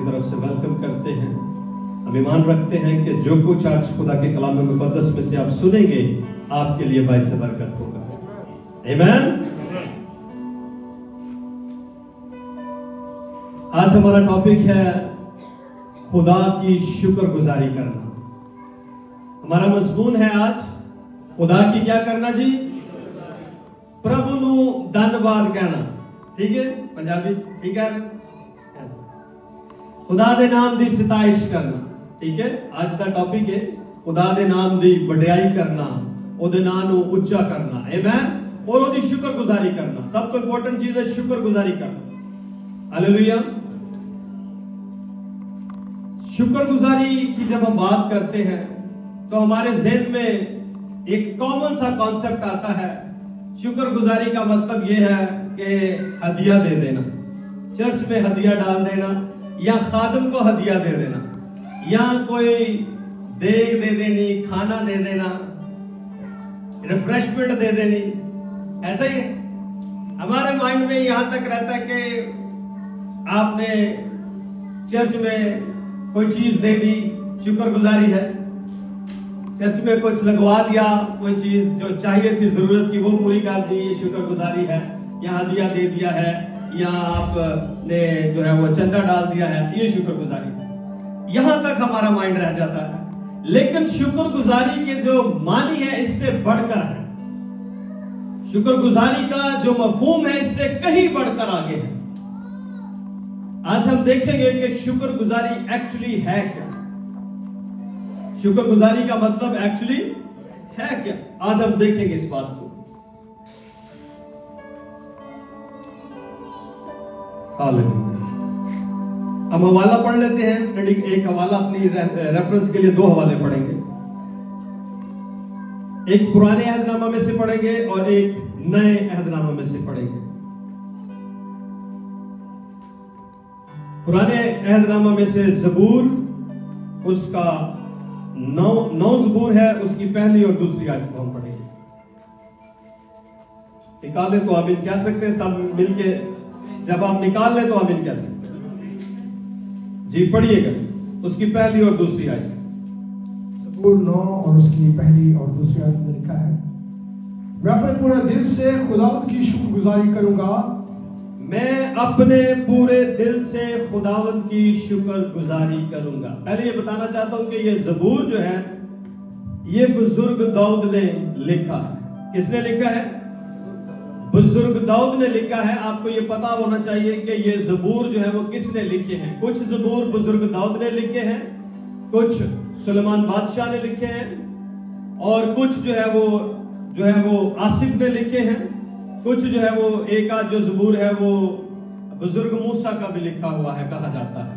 तरफ से वेलकम करते हैं। हम ईमान रखते हैं कि जो कुछ आज खुदा के कलाम मुकद्दस में से आप सुनेंगे आपके लिए बाइस बरकत होगा। आमीन। आज हमारा टॉपिक है खुदा की शुक्रगुजारी करना। हमारा मज़मून है आज खुदा की क्या करना जी? प्रभु नु धन्यवाद कहना। ठीक है, पंजाबी ठीक है। खुदा दे नाम दी सिताइश करना। ठीक है, आज का टॉपिक है खुदा दे नाम दी वडियाई करना, ओदे नाम नु उच्चा करना। आमीन। और ओदी शुक्रगुजारी करना। सब तो इंपॉर्टेंट चीज है शुक्रगुजारी करना। हालेलुया। शुक्रगुजारी की जब हम बात करते हैं तो हमारे ज़हन में एक कॉमन सा कॉन्सेप्ट आता है। शुक्रगुजारी का मतलब यह है कि हदिया दे देना, चर्च में हदिया डाल देना, या खादम को हदिया दे देना, या कोई देग दे देनी, खाना दे देना, रिफ्रेशमेंट दे देनी। ऐसा ही है हमारे माइंड में। यहां तक रहता है कि आपने चर्च में कोई चीज दे दी, शुक्रगुजारी है। चर्च में कुछ लगवा दिया, कोई चीज जो चाहिए थी जरूरत की वो पूरी कर दी, ये शुक्रगुजारी है। या हदिया दे दिया है, या आपने जो है वो चंदा डाल दिया है, ये शुक्रगुजारी है। यहां तक हमारा माइंड रह जाता है। लेकिन शुक्रगुजारी के जो मानी है इससे बढ़कर है। शुक्रगुजारी का जो मफहूम है इससे कहीं बढ़कर आगे है। आज हम देखेंगे कि शुक्रगुजारी एक्चुअली है क्या। शुक्रगुजारी का मतलब एक्चुअली है क्या, आज हम देखेंगे इस बात को। हम हवाला पढ़ लेते हैं। स्टडी एक हवाला अपनी रेफरेंस के लिए दो हवाले पढ़ेंगे। एक पुराने अहदनामा में से पढ़ेंगे और एक नए अहदनामा में से पढ़ेंगे। पुराने अहदनामा में से ज़बूर, उसका नौ ज़बूर है, उसकी पहली और दूसरी आयत को हम पढ़ेंगे। निकाले तो आमीन कह सकते हैं सब मिलके। जब आप निकाल ले तो आमीन कह सकते हैं जी। पढ़िएगा उसकी पहली और दूसरी आयत। ज़बूर 9 और उसकी पहली और दूसरी आयत में लिखा है, मैं अपने पूरे दिल से खुदावंद की शुक्रगुजारी करूंगा। मैं अपने पूरे दिल से खुदावंद की शुक्रगुजारी करूंगा। पहले ये बताना चाहता हूं कि ये ज़बूर जो है ये बुजुर्ग दाऊद ने लिखा है। किसने लिखा है? बुजुर्ग दाऊद ने लिखा है। आपको ये पता होना चाहिए कि ये ज़बूर जो है वो किसने लिखे हैं। कुछ ज़बूर बुजुर्ग दाऊद ने लिखे हैं, कुछ सुलेमान बादशाह ने लिखे हैं, और कुछ जो है वो आसिफ ने लिखे हैं। कुछ जो है वो एक आध जो ज़बूर है वो बुजुर्ग मूसा का भी लिखा हुआ है, कहा जाता है।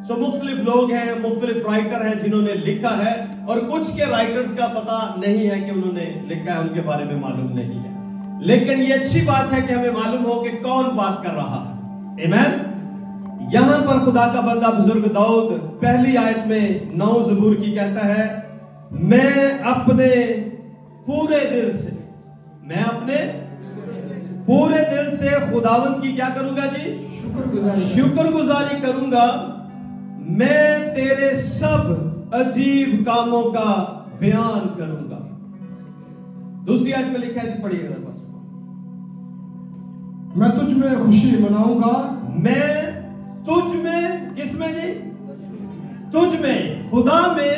सो मुख्तलिफ लोग हैं, मुख्तलिफ राइटर हैं जिन्होंने लिखा है, और कुछ के राइटर्स का पता नहीं है कि उन्होंने लिखा है, उनके बारे में मालूम नहीं है। लेकिन ये अच्छी बात है कि हमें मालूम हो कि कौन बात कर रहा है। आमीन। यहां पर खुदा का बंदा बुजुर्ग दाऊद पहली आयत में 9 ज़बूर की कहता है, मैं अपने पूरे दिल से, मैं अपने पूरे दिल से खुदावंद की क्या करूंगा जी? शुक्रगुजारी करूंगा। मैं तेरे सब अजीब कामों का बयान करूंगा। दूसरी आयत में लिखा है, पढ़िएगा बस। मैं तुझ में खुशी मनाऊंगा। मैं तुझ में, किसमें जी? तुझ में, खुदा में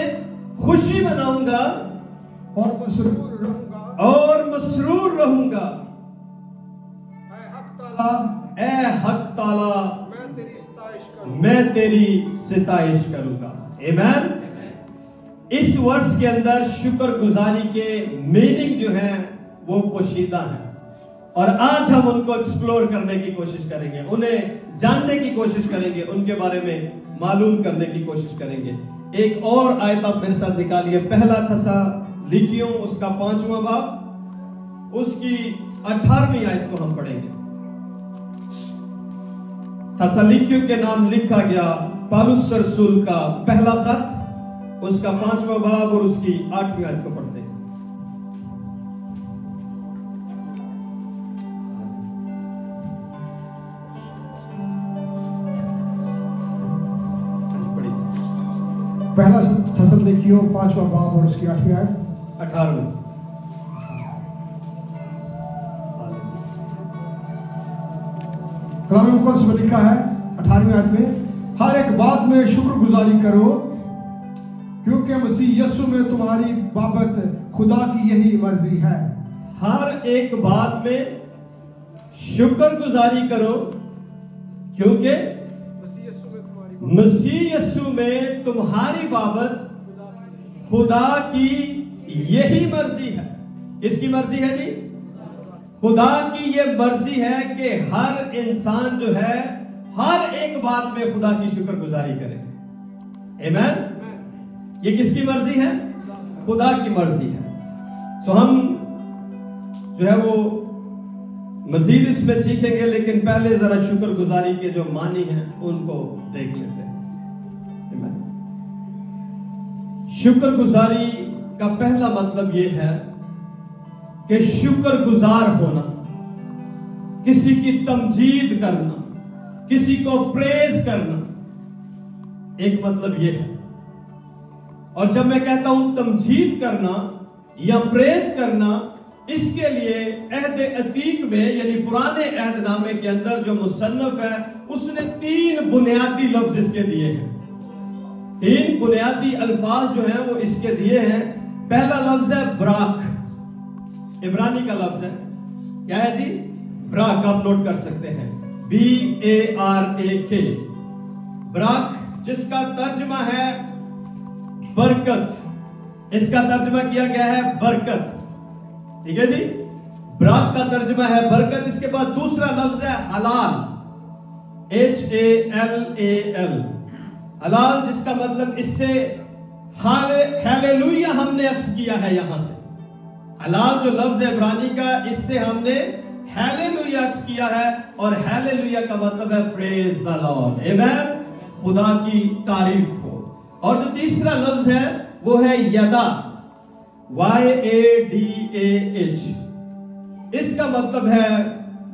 खुशी मनाऊंगा और मसरूर रहूंगा। और मसरूर रहूंगा। ऐ हक ताला, मैं तेरी सिताइश करूंगा। आमीन। इस वर्ष के अंदर शुक्रगुजारी के मीनिंग जो है वो पोशीदा है, और आज हम उनको एक्सप्लोर करने की कोशिश करेंगे, उन्हें जानने की कोशिश करेंगे, उनके बारे में मालूम करने की कोशिश करेंगे। एक और आयत आप मेरे साथ निकालिए। पहला थस्सलुनीकियों उसका 5वां बाब, उसकी 18वीं आयत को हम पढ़ेंगे। थस्सलुनीकियों के नाम लिखा गया पौलुस रसूल का पहला खत, उसका 5वां बाब और उसकी 8वीं आयत को पढ़ते हैं। पहला थेसलुनीकियों 5वां बाब और उसकी 8वीं आयत। 18। कलाम मुक़द्दस में लिखा है 18वीं आयत में, हर एक बात में शुक्रगुजारी करो क्योंकि मसीह यीशु में तुम्हारी बाबत खुदा की यही मर्जी है। हर एक बात में शुक्रगुजारी करो क्योंकि मसीह यीशु में तुम्हारी बाबत खुदा की यही मर्जी है। किसकी मर्जी है जी? खुदा की ये मर्जी है कि हर इंसान जो है हर एक बात में खुदा की शुक्रगुजारी करे। आमीन। ये किसकी मर्जी है? खुदा की मर्जी है। सो हम जो है वो मजीद इसमें सीखेंगे, लेकिन पहले जरा शुक्रगुजारी के जो मानी हैं उनको देख लेते हैं। आमीन। शुक्रगुजारी का पहला मतलब यह है कि शुक्रगुजार होना, किसी की तमजीद करना, किसी को प्रेज करना, एक मतलब यह है। और जब मैं कहता हूं तमजीद करना या प्रेज करना, इसके लिए अहद अतीक में यानी पुराने अहदनामे के अंदर जो मुसन्नफ है उसने 3 बुनियादी लफ्ज इसके दिए हैं। 3 बुनियादी अल्फाज जो हैं वो इसके दिए हैं। पहला लफ्ज है ब्राक, इब्रानी का लफ्ज है। क्या है जी? ब्राक। आप नोट कर सकते हैं, BARAK, ब्राक, जिसका तर्जमा है बरकत। इसका तर्जमा किया गया है बरकत। ठीक है जी, ब्राक का तर्जमा है बरकत। इसके बाद दूसरा लफ्ज है हलाल, HALAL, हलाल, जिसका मतलब इससे हालेलुया हमने अक्स किया है। यहां से हलाल जो लफ्ज है इब्रानी का, इससे हमने हालेलुया अक्स किया है, और हालेलुया का मतलब है प्रेज द लॉर्ड। आमीन, खुदा की तारीफ हो। और जो तीसरा लफ्ज है वो है यदा, YADAH। इसका मतलब है,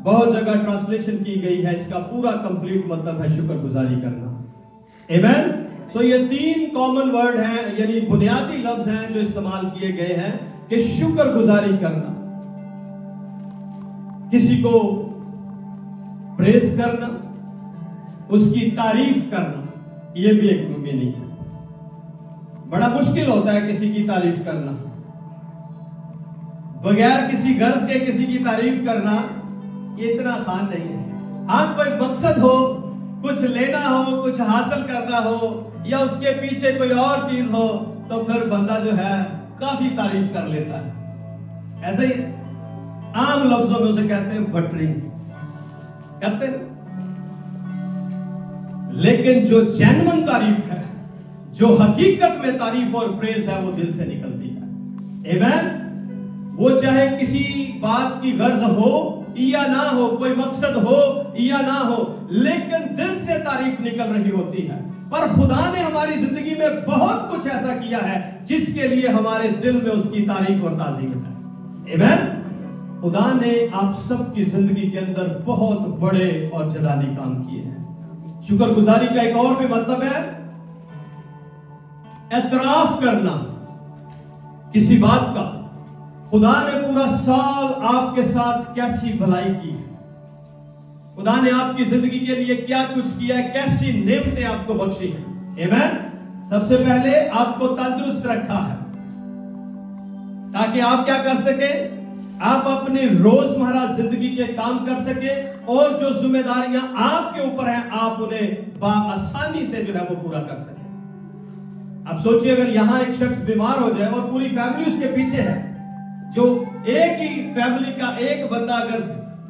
बहुत जगह ट्रांसलेशन की गई है, इसका पूरा कंप्लीट मतलब है शुक्रगुजारी करना। आमीन। सो ये 3 कॉमन वर्ड हैं, यानी बुनियादी लफ्ज हैं जो इस्तेमाल किए गए हैं कि शुक्रगुजारी करना, किसी को प्रेस करना, उसकी तारीफ करना, यह भी एक मीनिंग है। बड़ा मुश्किल होता है किसी की तारीफ करना, बगैर किसी गर्ज के किसी की तारीफ करना ये इतना आसान नहीं है। हाँ, कोई मकसद हो, कुछ लेना हो, कुछ हासिल करना हो, या उसके पीछे कोई और चीज हो, तो फिर बंदा जो है काफी तारीफ कर लेता है। ऐसे ही आम लफ्जों में उसे कहते हैं बटरिंग करते हैं। लेकिन जो जेन्युइन तारीफ है, जो हकीकत में तारीफ और प्रेज है, वो दिल से निकलती है। आमीन। वो चाहे किसी बात की गर्ज हो या ना हो, कोई मकसद हो या ना हो, लेकिन दिल से तारीफ निकल रही होती है। पर खुदा ने हमारी जिंदगी में बहुत कुछ ऐसा किया है जिसके लिए हमारे दिल में उसकी तारीफ और ताज़ीम है। आमीन। खुदा ने आप सबकी जिंदगी के अंदर बहुत बड़े और जलाली काम किए हैं। शुक्रगुजारी का एक और भी मतलब है एतराफ करना किसी बात का। खुदा ने पूरा साल आपके साथ कैसी भलाई की है, खुदा ने आपकी जिंदगी के लिए क्या कुछ किया है, कैसी नेमतें आपको बख्शी है। आमीन। सबसे पहले आपको तंदुरुस्त रखा है ताकि आप क्या कर सके, आप अपनी रोजमर्रा जिंदगी के काम कर सके, और जो जिम्मेदारियां आपके ऊपर हैं आप उन्हें बआसानी से जो है वो पूरा कर सके। अब सोचिए, अगर यहां एक शख्स बीमार हो जाए और पूरी फैमिली उसके पीछे है, जो एक ही फैमिली का एक बंदा अगर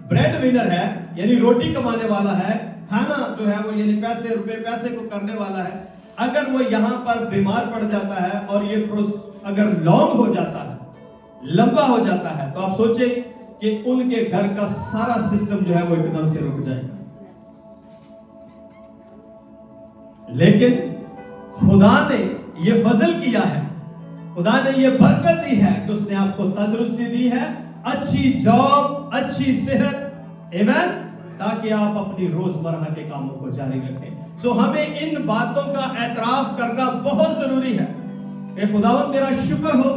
ब्रेड विनर है, यानी रोटी कमाने वाला है, खाना जो है वो यानी पैसे को करने वाला है, अगर वो यहां पर बीमार पड़ जाता है और ये अगर लॉन्ग हो जाता है, लंबा हो जाता है, तो आप सोचिए कि उनके घर का सारा सिस्टम जो है वो एकदम से रुक जाएगा। लेकिन खुदा ने ये फजल किया है, खुदा ने ये बरकत दी है कि उसने आपको तंदुरुस्ती दी है, अच्छी जॉब, अच्छी सेहत। आमीन। ताकि आप अपनी रोजमर्रा के कामों को जारी रखें। सो हमें इन बातों का एतराफ करना बहुत जरूरी है कि खुदावंद तेरा शुक्र हो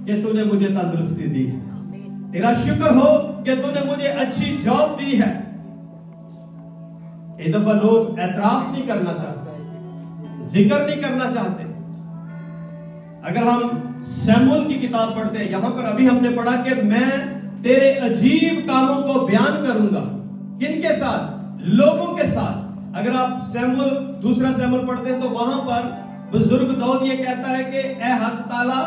कि तूने मुझे तंदुरुस्ती दी है, तेरा शुक्र हो कि तूने मुझे अच्छी जॉब दी है। एक दफा लोग एतराफ नहीं करना चाहते, जिक्र नहीं करना चाहते। अगर हम सैमुअल की किताब पढ़ते हैं, यहां पर अभी हमने पढ़ा कि मैं तेरे अजीब कामों को बयान करूंगा। किनके साथ? लोगों के साथ। अगर आप सैमुअल, दूसरा सैमुअल पढ़ते हैं तो वहां पर बुजुर्ग दाऊद ये कहता है कि ए हक ताला,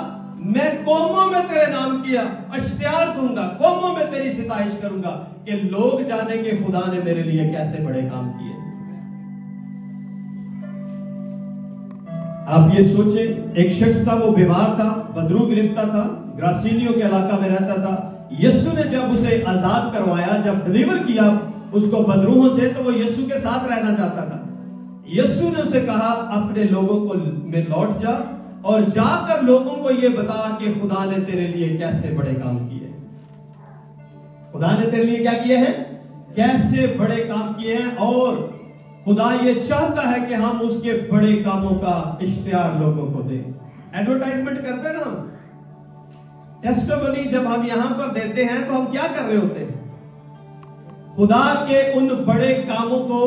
मैं कौमों में तेरे नाम किया इश्तिहार दूंगा, कौमों में तेरी सिताइश करूंगा कि लोग जानेंगे खुदा ने मेरे लिए कैसे बड़े काम किए। आप ये सोचे, एक शख्स था, वो बीमार था, बदरू गिरफ्ता था, ग्रासीनियों के इलाका में रहता था। यीशु ने जब उसे आजाद करवाया, जब डिलीवर किया उसको बदरूहों से, तो वो यीशु के साथ रहना चाहता था। यीशु ने उसे कहा अपने लोगों को में लौट जा और जाकर लोगों को ये बता कि खुदा ने तेरे लिए कैसे बड़े काम किए। खुदा ने तेरे लिए क्या किए हैं? कैसे बड़े काम किए हैं। और खुदा ये चाहता है कि हम उसके बड़े कामों का इश्तिहार लोगों को दें। एडवर्टाइजमेंट करते हैं ना हम, टेस्टिमनी जब हम यहां पर देते हैं तो हम क्या कर रहे होते हैं? खुदा के उन बड़े कामों को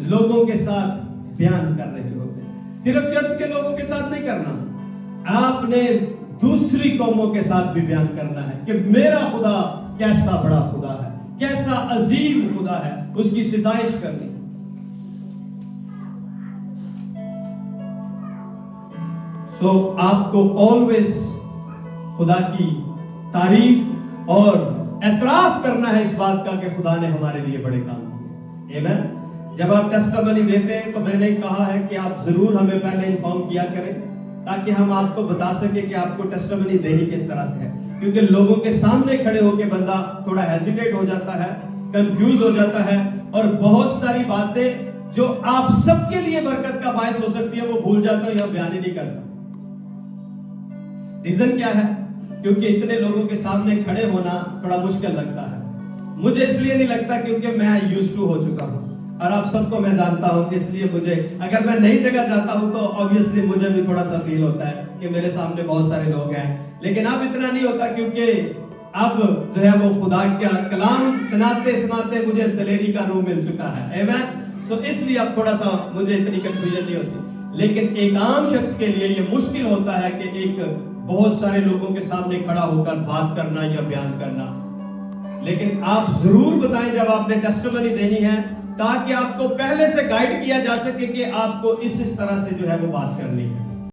लोगों के साथ बयान कर रहे होते हैं। सिर्फ चर्च के लोगों के साथ नहीं करना, आपने दूसरी कौमों के साथ भी बयान करना है कि मेरा खुदा कैसा बड़ा खुदा है, कैसा अजीम खुदा है, उसकी सिताइश करनी। सो आपको ऑलवेज खुदा की तारीफ और एतराफ करना है इस बात का कि खुदा ने हमारे लिए बड़े काम किए। आमीन। जब आप टेस्टिमनी देते हैं तो मैंने कहा है कि आप जरूर हमें पहले इन्फॉर्म किया करें ताकि हम आपको बता सके कि आपको टेस्टिमनी देनी किस तरह से है। क्योंकि लोगों के सामने खड़े होकर बंदा थोड़ा हेजिटेट हो जाता है, कंफ्यूज हो जाता है और बहुत सारी बातें जो आप सबके लिए बरकत का बायस हो सकती है वो भूल जाता है या बयान ही नहीं करता। रीजन क्या है? क्योंकि इतने लोगों के सामने खड़े होना थोड़ा मुश्किल लगता है। मुझे इसलिए नहीं लगता क्योंकि मैं यूज्ड टू हो चुका हूं और आप सबको मैं जानता हूं, इसलिए मुझे अगर मैं नई जगह जाता हूं तो ऑब्वियसली मुझे भी थोड़ा सा फील होता है कि मेरे सामने बहुत सारे लोग हैं। लेकिन अब इतना नहीं होता क्योंकि अब जो है वो खुदा का कलाम सुनाते सुनाते मुझे दलेरी का रूह मिल चुका है। आमीन। सो इसलिए अब थोड़ा सा मुझे इतनी कंफ्यूजन नहीं होती। लेकिन एक आम शख्स के लिए ये मुश्किल होता है कि एक बहुत सारे लोगों के सामने खड़ा होकर बात करना या बयान करना। लेकिन आप जरूर बताएं जब आपने टेस्टिमनी देनी है ताकि आपको पहले से गाइड किया जा सके कि आपको इस तरह से जो है वो बात करनी है।